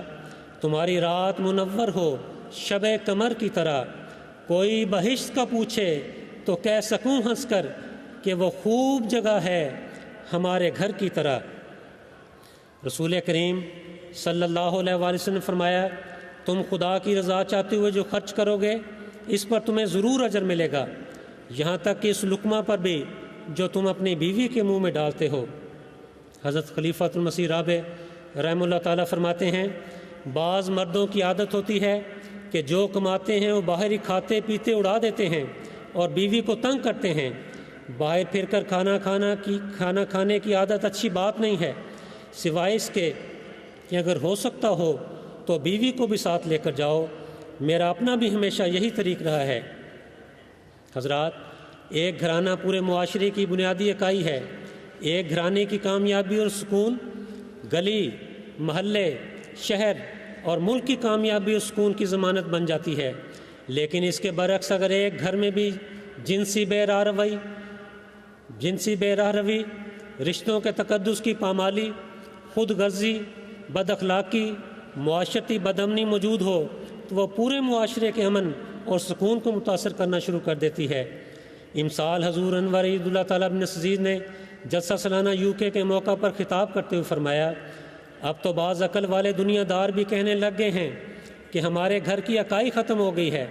تمہاری رات منور ہو شب قمر کی طرح، کوئی بہشت کا پوچھے تو کہہ سکوں ہنس کر کہ وہ خوب جگہ ہے ہمارے گھر کی طرح۔ رسول کریم صلی اللہ علیہ وآلہ وسلم نے فرمایا، تم خدا کی رضا چاہتے ہوئے جو خرچ کرو گے اس پر تمہیں ضرور اجر ملے گا، یہاں تک کہ اس لقمہ پر بھی جو تم اپنی بیوی کے منہ میں ڈالتے ہو۔ حضرت خلیفۃ المسیح رابع رحمہ اللہ تعالیٰ فرماتے ہیں، بعض مردوں کی عادت ہوتی ہے کہ جو کماتے ہیں وہ باہر ہی کھاتے پیتے اڑا دیتے ہیں اور بیوی کو تنگ کرتے ہیں۔ باہر پھر کر کھانا کھانے کی عادت اچھی بات نہیں ہے، سوائے اس کے کہ اگر ہو سکتا ہو تو بیوی کو بھی ساتھ لے کر جاؤ۔ میرا اپنا بھی ہمیشہ یہی طریق رہا ہے۔ حضرات، ایک گھرانہ پورے معاشرے کی بنیادی اکائی ہے۔ ایک گھرانے کی کامیابی اور سکون گلی، محلے، شہر اور ملک کی کامیابی اور سکون کی ضمانت بن جاتی ہے۔ لیکن اس کے برعکس اگر ایک گھر میں بھی جنسی بے راہ روی، رشتوں کے تقدس کی پامالی، خود غرضی، بد اخلاقی، معاشرتی بدامنی موجود ہو تو وہ پورے معاشرے کے امن اور سکون کو متاثر کرنا شروع کر دیتی ہے۔ امسال حضور انور عید اللہ تعالیٰ بن عزیز نے جلسہ سالانہ UK کے موقع پر خطاب کرتے ہوئے فرمایا، اب تو بعض عقل والے دنیا دار بھی کہنے لگ گئے ہیں کہ ہمارے گھر کی اکائی ختم ہو گئی ہے۔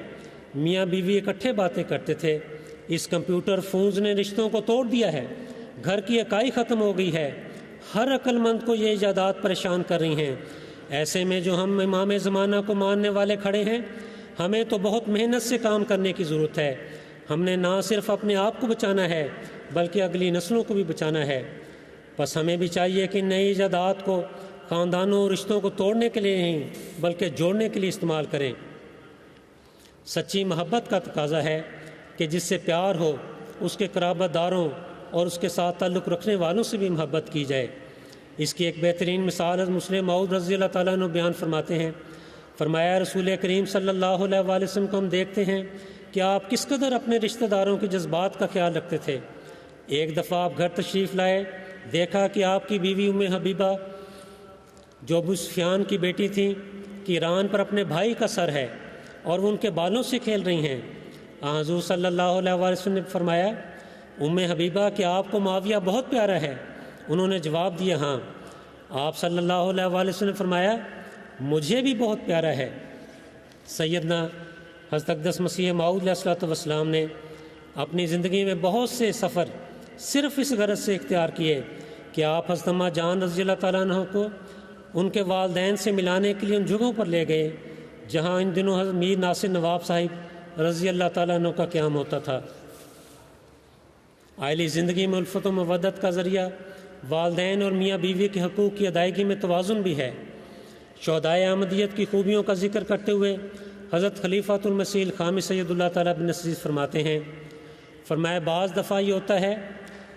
میاں بیوی اکٹھے باتیں کرتے تھے، اس کمپیوٹر فونز نے رشتوں کو توڑ دیا ہے، گھر کی اکائی ختم ہو گئی ہے۔ ہر عقل مند کو یہ ایجادات پریشان کر رہی ہیں۔ ایسے میں جو ہم امام زمانہ کو ماننے والے کھڑے ہیں، ہمیں تو بہت محنت سے کام کرنے کی ضرورت ہے۔ ہم نے نہ صرف اپنے آپ کو بچانا ہے بلکہ اگلی نسلوں کو بھی بچانا ہے۔ بس ہمیں بھی چاہیے کہ نئی ایجادات کو خاندانوں اور رشتوں کو توڑنے کے لیے نہیں بلکہ جوڑنے کے لیے استعمال کریں۔ سچی محبت کا تقاضا ہے کہ جس سے پیار ہو اس کے قرابت داروں اور اس کے ساتھ تعلق رکھنے والوں سے بھی محبت کی جائے۔ اس کی ایک بہترین مثال حضرت مسلم موعود رضی اللہ تعالیٰ عنہ بیان فرماتے ہیں، فرمایا رسول کریم صلی اللہ علیہ وآلہ وسلم کو ہم دیکھتے ہیں کہ آپ کس قدر اپنے رشتہ داروں کے جذبات کا خیال رکھتے تھے۔ ایک دفعہ آپ گھر تشریف لائے، دیکھا کہ آپ کی بیوی حبیبہ جو ابو سفیان کی بیٹی تھیں کہ ران پر اپنے بھائی کا سر ہے اور وہ ان کے بالوں سے کھیل رہی ہیں۔ حضور صلی اللہ علیہ وآلہ وسلم نے فرمایا، حبیبہ کہ آپ کو معاویہ بہت پیارا ہے؟ انہوں نے جواب دیا ہاں۔ آپ صلی اللہ علیہ وآلہ وسلم نے فرمایا، مجھے بھی بہت پیارا ہے۔ سیدنا حضرت اقدس مسیح موعود علیہ الصلوۃ والسلام نے اپنی زندگی میں بہت سے سفر صرف اس غرض سے اختیار کیے کہ آپ حضرت اماں جان رضی اللہ تعالیٰ عنہ کو ان کے والدین سے ملانے کے لیے ان جگہوں پر لے گئے جہاں ان دنوں حضرت میر ناصر نواب صاحب رضی اللہ تعالیٰ عنہ کا قیام ہوتا تھا۔ عائلی زندگی میں الفت و مودت کا ذریعہ والدین اور میاں بیوی کے حقوق کی ادائیگی میں توازن بھی ہے۔ شہدائے احمدیت کی خوبیوں کا ذکر کرتے ہوئے حضرت خلیفۃ المسیح الخامس سید اللہ تعالیٰ بن عزیز فرماتے ہیں، فرمایا بعض دفعہ یہ ہوتا ہے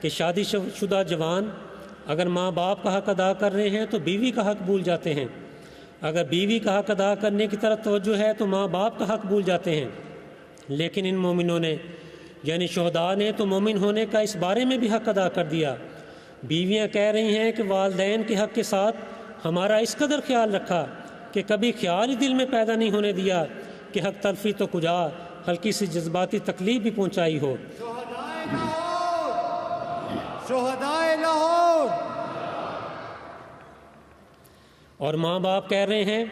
کہ شادی شدہ جوان اگر ماں باپ کا حق ادا کر رہے ہیں تو بیوی کا حق بھول جاتے ہیں، اگر بیوی کا حق ادا کرنے کی طرف توجہ ہے تو ماں باپ کا حق بھول جاتے ہیں۔ لیکن ان مومنوں نے یعنی شہداء نے تو مومن ہونے کا اس بارے میں بھی حق ادا کر دیا۔ بیویاں کہہ رہی ہیں کہ والدین کے حق کے ساتھ ہمارا اس قدر خیال رکھا کہ کبھی خیال ہی دل میں پیدا نہیں ہونے دیا کہ حق تلفی تو کجا ہلکی سی جذباتی تکلیف بھی پہنچائی ہو۔
شہدائے لاہور۔
اور ماں باپ کہہ رہے ہیں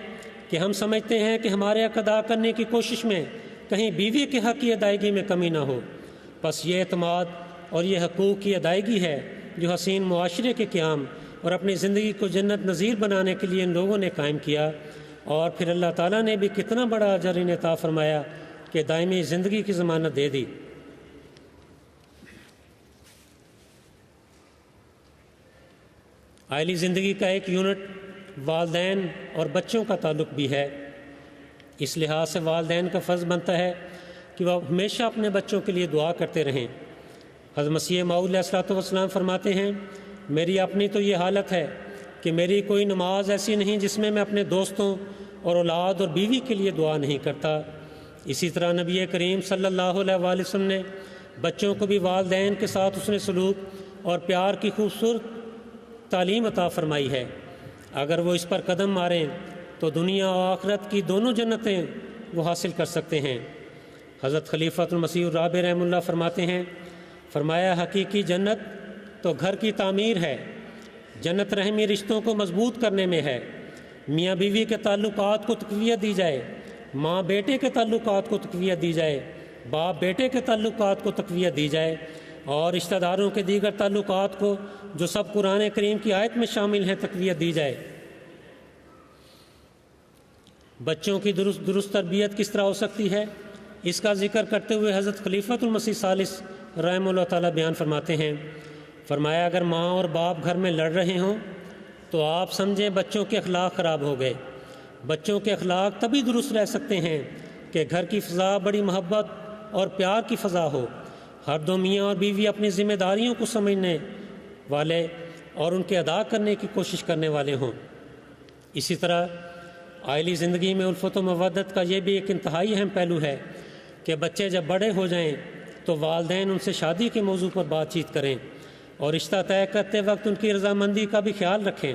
کہ ہم سمجھتے ہیں کہ ہمارے حق ادا کرنے کی کوشش میں کہیں بیوی کے حق کی ادائیگی میں کمی نہ ہو۔ بس یہ اعتماد اور یہ حقوق کی ادائیگی ہے جو حسین معاشرے کے قیام اور اپنی زندگی کو جنت نظیر بنانے کے لیے ان لوگوں نے قائم کیا، اور پھر اللہ تعالیٰ نے بھی کتنا بڑا اجر انہیں عطا فرمایا کہ دائمی زندگی کی ضمانت دے دی۔ عائلی زندگی کا ایک یونٹ والدین اور بچوں کا تعلق بھی ہے۔ اس لحاظ سے والدین کا فرض بنتا ہے کہ وہ ہمیشہ اپنے بچوں کے لیے دعا کرتے رہیں۔ حضرت مسیح موعود علیہ الصلوۃ والسلام فرماتے ہیں، میری اپنی تو یہ حالت ہے کہ میری کوئی نماز ایسی نہیں جس میں اپنے دوستوں اور اولاد اور بیوی کے لیے دعا نہیں کرتا۔ اسی طرح نبی کریم صلی اللہ علیہ وآلہ وسلم نے بچوں کو بھی والدین کے ساتھ حسن سلوک اور پیار کی خوبصورت تعلیم عطا فرمائی ہے۔ اگر وہ اس پر قدم ماریں تو دنیا و آخرت کی دونوں جنتیں وہ حاصل کر سکتے ہیں۔ حضرت خلیفۃ المسیح الرابع رحمہ اللہ فرماتے ہیں، فرمایا حقیقی جنت تو گھر کی تعمیر ہے، جنت رحمی رشتوں کو مضبوط کرنے میں ہے، میاں بیوی کے تعلقات کو تقویت دی جائے، ماں بیٹے کے تعلقات کو تقویت دی جائے، باپ بیٹے کے تعلقات کو تقویت دی جائے، اور رشتہ داروں کے دیگر تعلقات کو جو سب قرآن کریم کی آیت میں شامل ہیں تقویت دی جائے۔ بچوں کی درست تربیت کس طرح ہو سکتی ہے، اس کا ذکر کرتے ہوئے حضرت خلیفۃ المسیح ثالث رحمہ اللہ تعالیٰ بیان فرماتے ہیں، فرمایا اگر ماں اور باپ گھر میں لڑ رہے ہوں تو آپ سمجھیں بچوں کے اخلاق خراب ہو گئے۔ بچوں کے اخلاق تبھی درست رہ سکتے ہیں کہ گھر کی فضا بڑی محبت اور پیار کی فضا ہو، ہر دو میاں اور بیوی اپنی ذمہ داریوں کو سمجھنے والے اور ان کے ادا کرنے کی کوشش کرنے والے ہوں۔ اسی طرح عائلی زندگی میں الفت و مودت کا یہ بھی ایک انتہائی اہم پہلو ہے کہ بچے جب بڑے ہو جائیں تو والدین ان سے شادی کے موضوع پر بات چیت کریں اور رشتہ طے کرتے وقت ان کی رضامندی کا بھی خیال رکھیں۔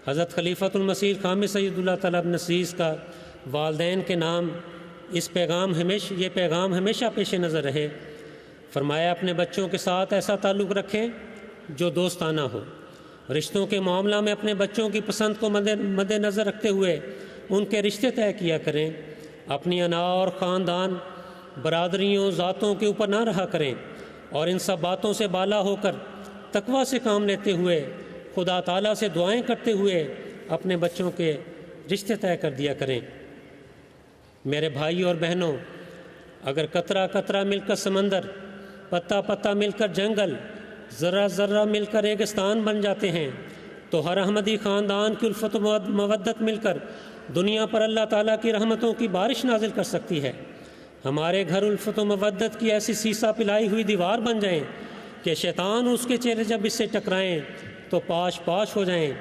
حضرت خلیفۃ المسیح الخامس سید اللہ تعالیٰ بن عزیز کا والدین کے نام یہ پیغام ہمیشہ پیش نظر رہے۔ فرمایا اپنے بچوں کے ساتھ ایسا تعلق رکھیں جو دوستانہ ہو، رشتوں کے معاملہ میں اپنے بچوں کی پسند کو مد نظر رکھتے ہوئے ان کے رشتے طے کیا کریں، اپنی انا اور خاندان برادریوں ذاتوں کے اوپر نہ رہا کریں، اور ان سب باتوں سے بالا ہو کر تقویٰ سے کام لیتے ہوئے خدا تعالیٰ سے دعائیں کرتے ہوئے اپنے بچوں کے رشتے طے کر دیا کریں۔ میرے بھائی اور بہنوں، اگر قطرہ قطرہ مل کر سمندر، پتا پتا مل کر جنگل، ذرہ ذرہ مل کر ریگستان بن جاتے ہیں تو ہر احمدی خاندان کی الفت و مودت مل کر دنیا پر اللہ تعالیٰ کی رحمتوں کی بارش نازل کر سکتی ہے۔ ہمارے گھر الفت و مودت کی ایسی سیسا پلائی ہوئی دیوار بن جائیں کہ شیطان اس کے چہرے جب اس سے ٹکرائیں تو پاش پاش ہو جائیں،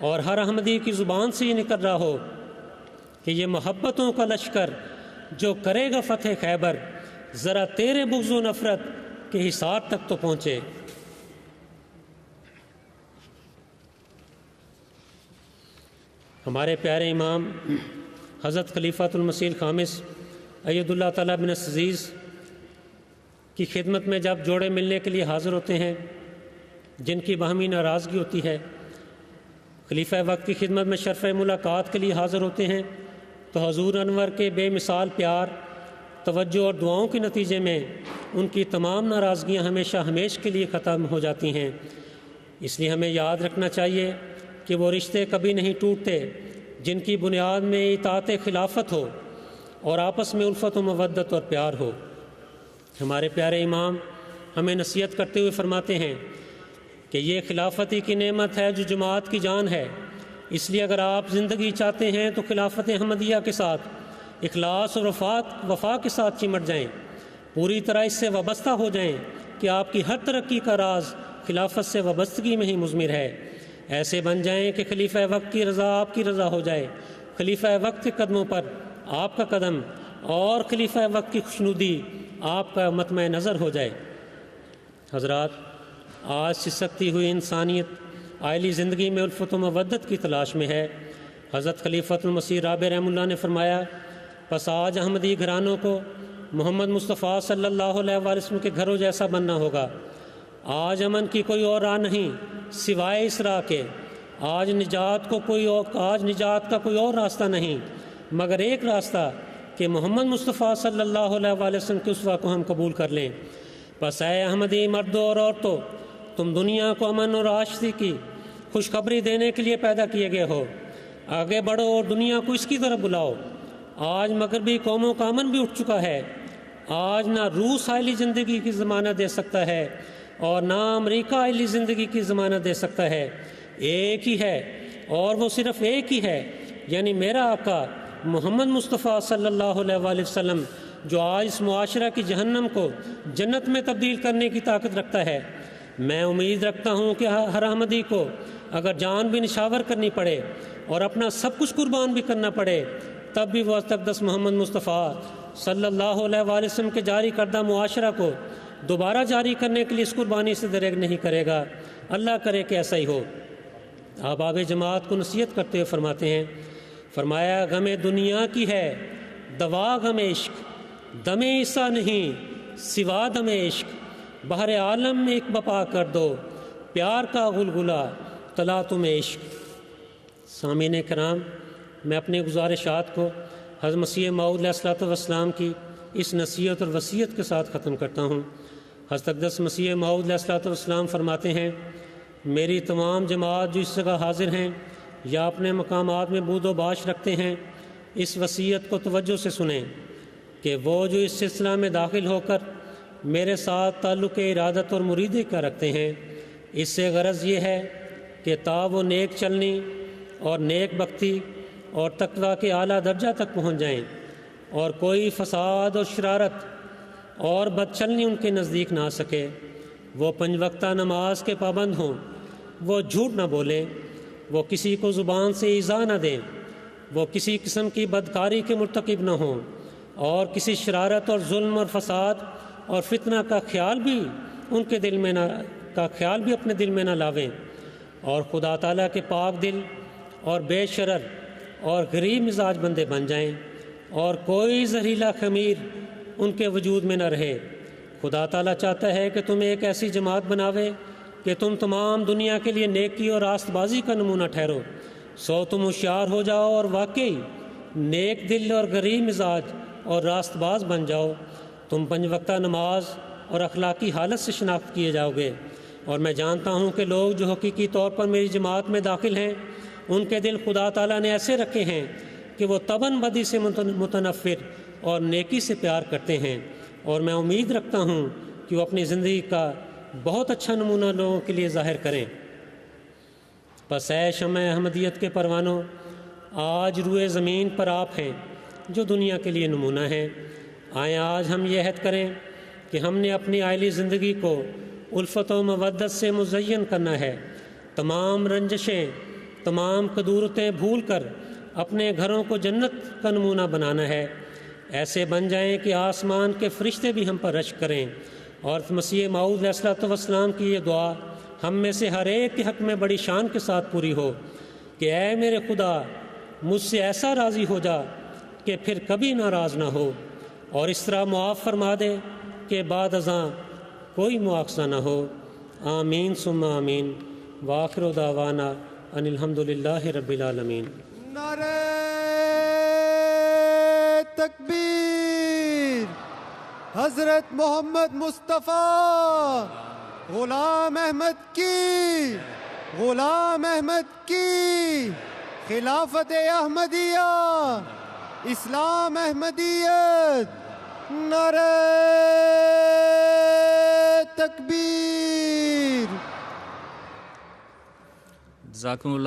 اور ہر احمدی کی زبان سے یہ نکل رہا ہو کہ یہ محبتوں کا لشکر جو کرے گا فتح خیبر، ذرا تیرے بغض و نفرت کے حصار تک تو پہنچے۔ ہمارے پیارے امام حضرت خلیفۃ المسیح الخامس اید اللہ تعالیٰ بن عزیز کی خدمت میں جب جوڑے ملنے کے لیے حاضر ہوتے ہیں جن کی باہمی ناراضگی ہوتی ہے، خلیفہ وقت کی خدمت میں شرف ملاقات کے لیے حاضر ہوتے ہیں تو حضور انور کے بے مثال پیار، توجہ اور دعاؤں کے نتیجے میں ان کی تمام ناراضگیاں ہمیشہ ہمیشہ کے لیے ختم ہو جاتی ہیں۔ اس لیے ہمیں یاد رکھنا چاہیے کہ وہ رشتے کبھی نہیں ٹوٹتے جن کی بنیاد میں اطاعت خلافت ہو اور آپس میں الفت و مودت اور پیار ہو۔ ہمارے پیارے امام ہمیں نصیحت کرتے ہوئے فرماتے ہیں کہ یہ خلافتی کی نعمت ہے جو جماعت کی جان ہے، اس لیے اگر آپ زندگی چاہتے ہیں تو خلافت احمدیہ کے ساتھ اخلاص اور وفا کے ساتھ چمٹ جائیں، پوری طرح اس سے وابستہ ہو جائیں کہ آپ کی ہر ترقی کا راز خلافت سے وابستگی میں ہی مضمر ہے۔ ایسے بن جائیں کہ خلیفہ وقت کی رضا آپ کی رضا ہو جائے، خلیفہ وقت کے قدموں پر آپ کا قدم اور خلیفہ وقت کی خوشنودی آپ کا مطمع نظر ہو جائے۔ حضرات، آج سسکتی ہوئی انسانیت آئلی زندگی میں الفت و مودت کی تلاش میں ہے۔ حضرت خلیفۃ المسیح رابع رحمہ اللہ نے فرمایا، پس آج احمدی گھرانوں کو محمد مصطفیٰ صلی اللہ علیہ وآلہ وسلم کے گھروں جیسا بننا ہوگا۔ آج امن کی کوئی اور راہ نہیں سوائے اس راہ کے، آج نجات کا کوئی اور راستہ نہیں مگر ایک راستہ کہ محمد مصطفیٰ صلی اللہ علیہ وآلہ وسلم کے اسوہ کو ہم قبول کر لیں۔ پس اے احمدی مردوں اور عورتوں، تم دنیا کو امن اور آشتی کی خوشخبری دینے کے لیے پیدا کیے گئے ہو، آگے بڑھو اور دنیا کو اس کی طرف بلاؤ۔ آج مغربی قوموں کا امن بھی اٹھ چکا ہے، آج نہ روس آئلی زندگی کی ضمانت دے سکتا ہے اور نہ امریکہ آئلی زندگی کی ضمانت دے سکتا ہے، ایک ہی ہے اور وہ صرف ایک ہی ہے، یعنی میرا آقا محمد مصطفیٰ صلی اللہ علیہ وآلہ وسلم، جو آج اس معاشرہ کی جہنم کو جنت میں تبدیل کرنے کی طاقت رکھتا ہے۔ میں امید رکھتا ہوں کہ ہر احمدی کو اگر جان بھی نشاور کرنی پڑے اور اپنا سب کچھ قربان بھی کرنا پڑے، تب بھی وہ اقدس محمد مصطفیٰ صلی اللہ علیہ وآلہ وسلم کے جاری کردہ معاشرہ کو دوبارہ جاری کرنے کے لیے اس قربانی سے دریغ نہیں کرے گا۔ اللہ کرے کہ ایسا ہی ہو۔ احباب جماعت کو نصیحت کرتے ہوئے فرماتے ہیں، فرمایا غم دنیا کی ہے دوا غم عشق، دم عیسیٰ نہیں سوا دم عشق، بحر عالم میں ایک بپا کر دو، پیار کا غلغلہ تلا تم عشق۔ سامعین کرام، میں اپنے گزارشات کو حضرت مسیح موعود علیہ الصلوۃ والسلام کی اس نصیحت اور وصیت کے ساتھ ختم کرتا ہوں۔ حضرت اقدس مسیح موعود علیہ الصلوۃ والسلام فرماتے ہیں، میری تمام جماعت جو اس جگہ حاضر ہیں یا اپنے مقامات میں بود و باش رکھتے ہیں، اس وصیت کو توجہ سے سنیں کہ وہ جو اس سلسلہ میں داخل ہو کر میرے ساتھ تعلق ارادت اور مریدی کا رکھتے ہیں، اس سے غرض یہ ہے کہ تا وہ نیک چلنی اور نیک بختی اور تقویٰ کے اعلیٰ درجہ تک پہنچ جائیں اور کوئی فساد اور شرارت اور بد چلنی ان کے نزدیک نہ آ سکے، وہ 5 وقتہ نماز کے پابند ہوں، وہ جھوٹ نہ بولیں، وہ کسی کو زبان سے ایذا نہ دیں، وہ کسی قسم کی بدکاری کے مرتکب نہ ہوں اور کسی شرارت اور ظلم اور فساد اور فتنہ کا خیال بھی اپنے دل میں نہ لاویں، اور خدا تعالیٰ کے پاک دل اور بے شرر اور غریب مزاج بندے بن جائیں اور کوئی زہریلا خمیر ان کے وجود میں نہ رہے۔ خدا تعالیٰ چاہتا ہے کہ تم ایک ایسی جماعت بناوے کہ تم تمام دنیا کے لیے نیکی اور راست بازی کا نمونہ ٹھہرو، سو تم ہوشیار ہو جاؤ اور واقعی نیک دل اور غریب مزاج اور راست باز بن جاؤ۔ تم 5 وقتہ نماز اور اخلاقی حالت سے شناخت کیے جاؤ گے، اور میں جانتا ہوں کہ لوگ جو حقیقی طور پر میری جماعت میں داخل ہیں، ان کے دل خدا تعالیٰ نے ایسے رکھے ہیں کہ وہ تباً بدی سے متنفر اور نیکی سے پیار کرتے ہیں، اور میں امید رکھتا ہوں کہ وہ اپنی زندگی کا بہت اچھا نمونہ لوگوں کے لیے ظاہر کریں۔ پس اے شمع احمدیت کے پروانوں، آج روئے زمین پر آپ ہیں جو دنیا کے لیے نمونہ ہیں۔ آئیں آج ہم یہ عہد کریں کہ ہم نے اپنی آئلی زندگی کو الفت و مودت سے مزین کرنا ہے، تمام رنجشیں، تمام قدورتیں بھول کر اپنے گھروں کو جنت کا نمونہ بنانا ہے۔ ایسے بن جائیں کہ آسمان کے فرشتے بھی ہم پر رشک کریں، اور مسیح موعود علیہ الصلوۃ والسلام کی یہ دعا ہم میں سے ہر ایک کے حق میں بڑی شان کے ساتھ پوری ہو کہ اے میرے خدا، مجھ سے ایسا راضی ہو جا کہ پھر کبھی ناراض نہ ہو، اور اس طرح معاف فرما دے کہ بعد ازاں کوئی مواخذہ نہ ہو۔ آمین ثم آمین۔ وآخر دعوانا ان الحمد للہ رب العالمین۔
نعرہ تکبیر۔ حضرت محمد مصطفیٰ غلام احمد کی، غلام احمد کی، خلافت احمدیہ، اسلام احمدیت، نعرہ تکبیر۔
جزاکم اللہ